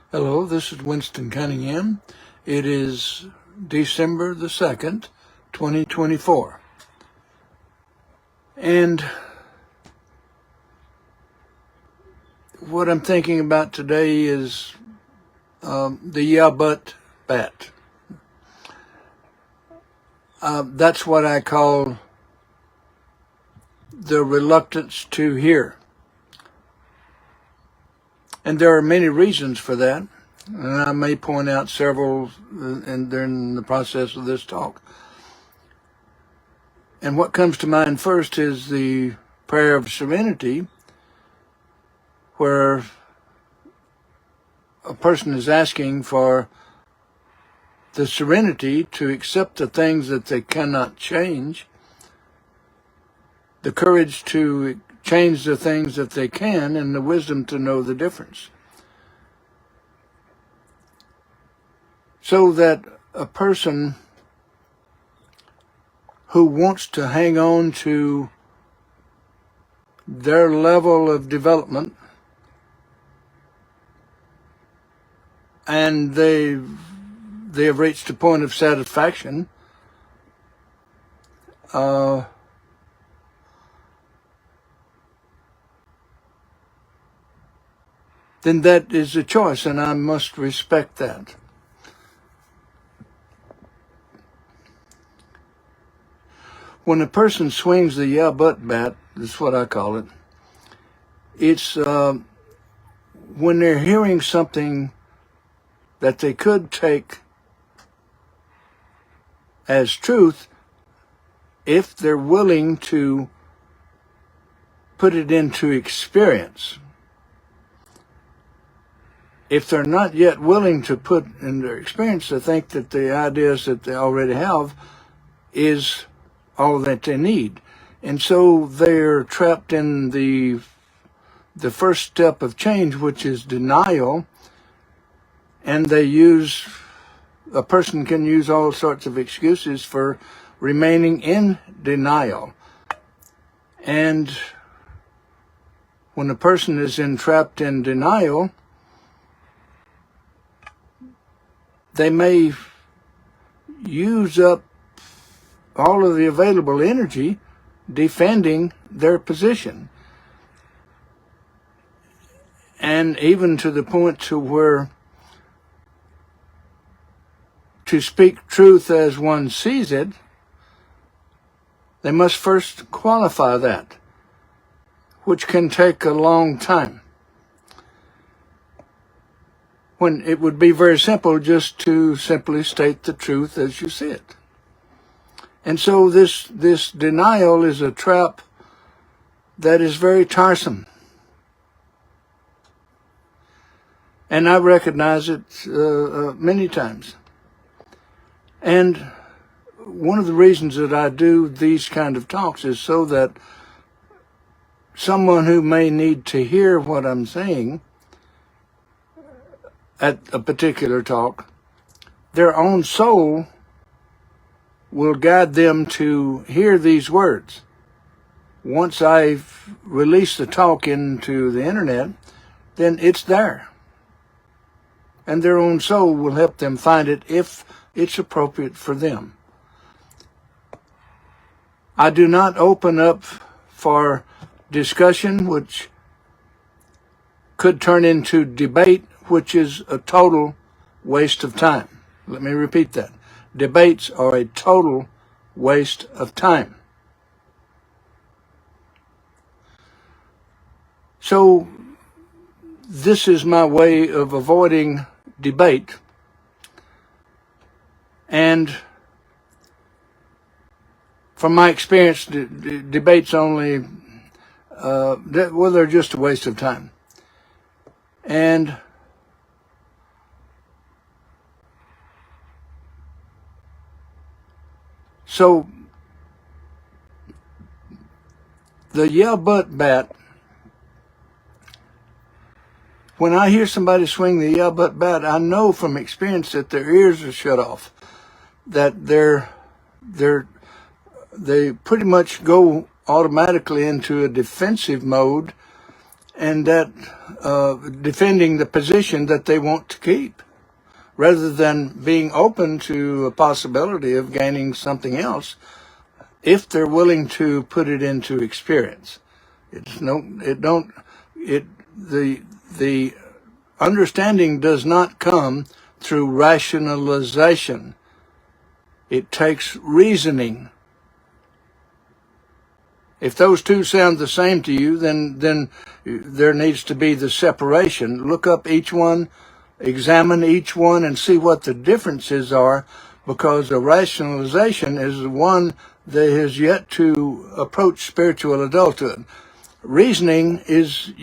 Hello, this is Winston Cunningham. It is December the 2nd, 2024. And what I'm thinking about today is the yeah but bat. That's what I call the reluctance to hear. And there are many reasons for that, and I may point out several during the process of this talk. And what comes to mind first is the prayer of serenity, where a person is asking for the serenity to accept the things that they cannot change, the courage to change the things that they can, and the wisdom to know the difference. So that a person who wants to hang on to their level of development, and they have reached a point of satisfaction, then that is a choice, and I must respect that. When a person swings the yeah but bat, that's what I call it, it's when they're hearing something that they could take as truth if they're willing to put it into experience. If they're not yet willing to put in their experience, they think that the ideas that they already have is all that they need. And so they're trapped in the first step of change, which is denial, and a person can use all sorts of excuses for remaining in denial. And when a person is entrapped in denial, they may use up all of the available energy defending their position. And even to the point to where to speak truth as one sees it, they must first qualify that, which can take a long time, when it would be very simple just to simply state the truth as you see it. And so this denial is a trap that is very tiresome. And I recognize it many times. And one of the reasons that I do these kind of talks is so that someone who may need to hear what I'm saying at a particular talk, their own soul will guide them to hear these words. Once I've released the talk into the internet, then it's there. And their own soul will help them find it if it's appropriate for them. I do not open up for discussion, which could turn into debate, which is a total waste of time. Let me repeat that. Debates are a total waste of time. So this is my way of avoiding debate. And from my experience, debates only, they're just a waste of time. And so the yeah but bat, when I hear somebody swing the yeah but bat, I know from experience that their ears are shut off, that they pretty much go automatically into a defensive mode, and that defending the position that they want to keep, rather than being open to a possibility of gaining something else if they're willing to put it into experience. The understanding does not come through rationalization. It takes reasoning. If those two sound the same to you, then there needs to be the separation. Look up each one, examine each one, and see what the differences are, because a rationalization is the one that has yet to approach spiritual adulthood. Reasoning is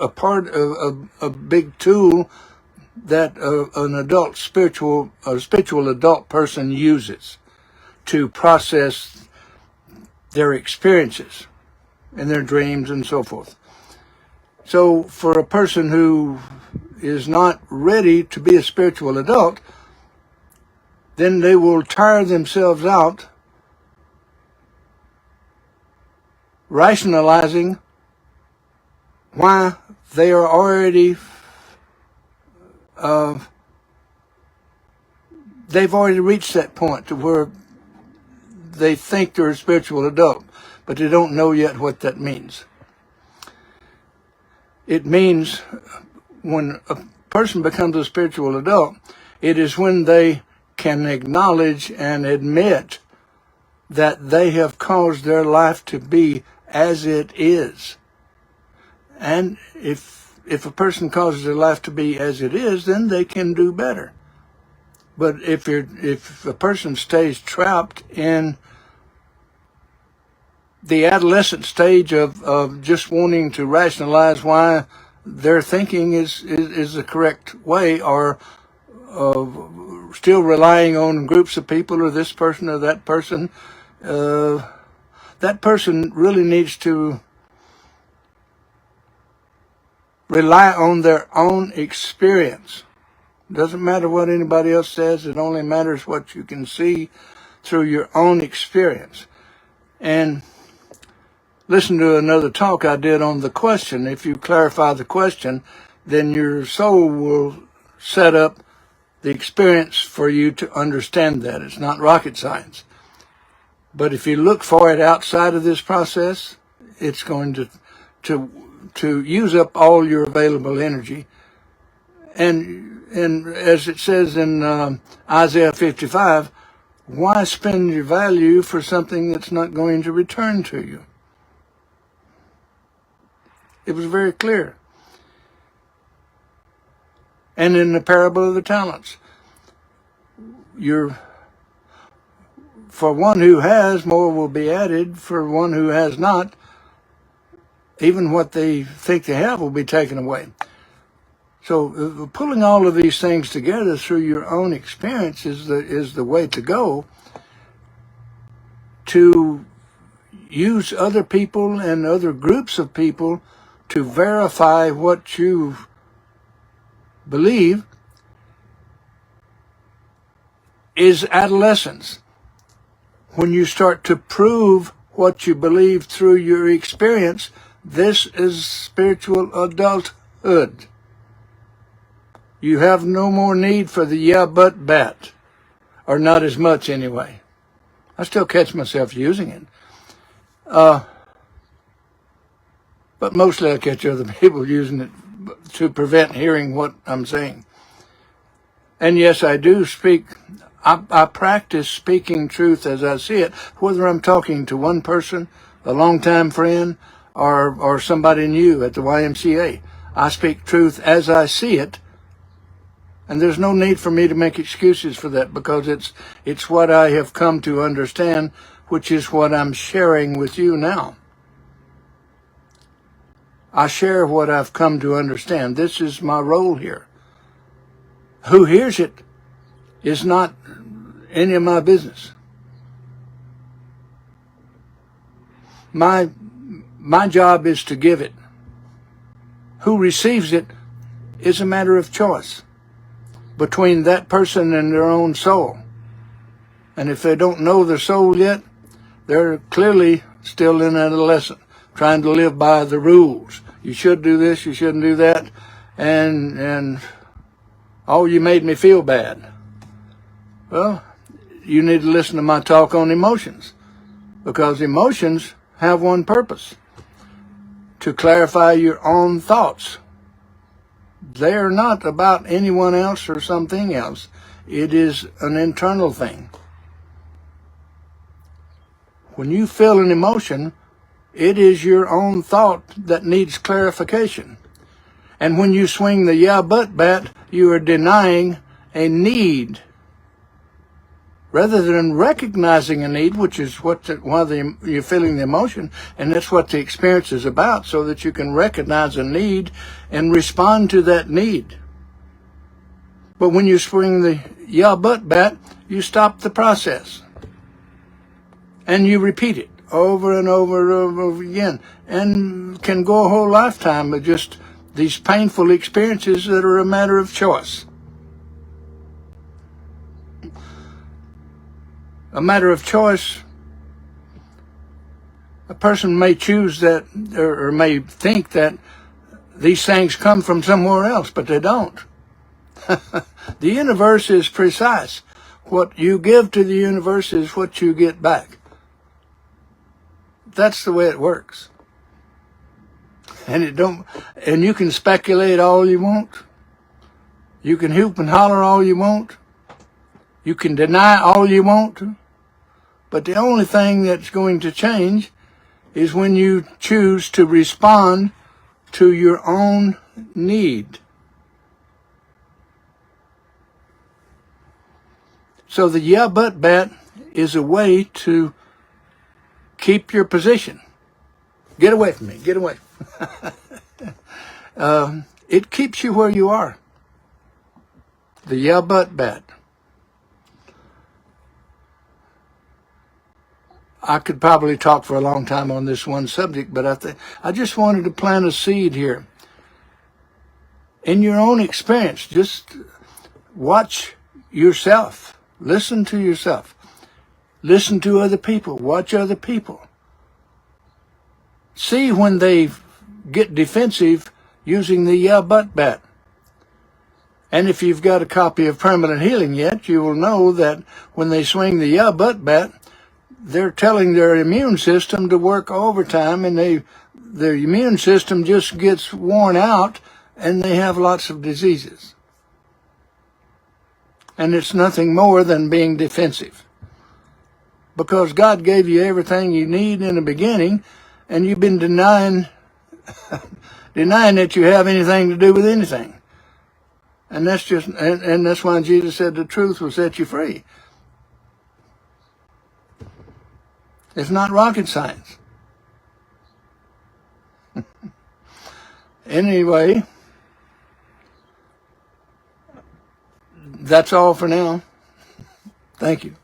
a part of a big tool that a spiritual adult person uses to process their experiences and their dreams and so forth. So for a person who is not ready to be a spiritual adult, then they will tire themselves out rationalizing why they are already they've already reached that point to where they think they're a spiritual adult, but they don't know yet what that means. It means when a person becomes a spiritual adult, it is when they can acknowledge and admit that they have caused their life to be as it is. And if a person causes their life to be as it is, then they can do better. But if a person stays trapped in the adolescent stage of just wanting to rationalize why their thinking is the correct way, or still relying on groups of people or this person or that person really needs to rely on their own experience. Doesn't matter what anybody else says. It only matters what you can see through your own experience. And listen to another talk I did on the question. If you clarify the question, then your soul will set up the experience for you to understand that. It's not rocket science. But if you look for it outside of this process, it's going to use up all your available energy. And as it says in Isaiah 55, why spend your value for something that's not going to return to you? It was very clear. And in the parable of the talents, for one who has, more will be added. For one who has not, even what they think they have will be taken away. So pulling all of these things together through your own experience is the way to go, to use other people and other groups of people to verify what you believe is adolescence. When you start to prove what you believe through your experience, this is spiritual adulthood. You have no more need for the yeah, but bat, or not as much anyway. I still catch myself using it. But mostly I catch other people using it to prevent hearing what I'm saying. And yes, I do speak. I practice speaking truth as I see it, whether I'm talking to one person, a longtime friend, or somebody new at the YMCA. I speak truth as I see it, and there's no need for me to make excuses for that, because it's what I have come to understand, which is what I'm sharing with you now. I share what I've come to understand. This is my role here. Who hears it is not any of my business. My job is to give it. Who receives it is a matter of choice between that person and their own soul. And if they don't know their soul yet, they're clearly still in adolescence, trying to live by the rules. You should do this, you shouldn't do that, and oh, you made me feel bad. Well, you need to listen to my talk on emotions, because emotions have one purpose: to clarify your own thoughts. They are not about anyone else or something else. It is an internal thing. When you feel an emotion, it is your own thought that needs clarification. And when you swing the yeah but bat, you are denying a need, rather than recognizing a need, which is why you're feeling the emotion, and that's what the experience is about, so that you can recognize a need and respond to that need. But when you swing the yeah but bat, you stop the process. And you repeat it over and over and over again, and can go a whole lifetime of just these painful experiences that are a matter of choice. A matter of choice, a person may choose that, or may think that these things come from somewhere else, but they don't. The universe is precise. What you give to the universe is what you get back. That's the way it works. And you can speculate all you want. You can hoop and holler all you want. You can deny all you want. But the only thing that's going to change is when you choose to respond to your own need. So the yeah but bat is a way to keep your position. Get away from me. Get away. It keeps you where you are. The yeah but bat. I could probably talk for a long time on this one subject, but I just wanted to plant a seed here. In your own experience, just watch yourself. Listen to yourself. Listen to other people. Watch other people. See when they get defensive using the yeah but bat. And if you've got a copy of Permanent Healing yet, you will know that when they swing the yeah but bat, they're telling their immune system to work overtime, and their immune system just gets worn out, and they have lots of diseases. And it's nothing more than being defensive. Because God gave you everything you need in the beginning, and you've been denying that you have anything to do with anything. And that's why Jesus said the truth will set you free. It's not rocket science. Anyway, that's all for now. Thank you.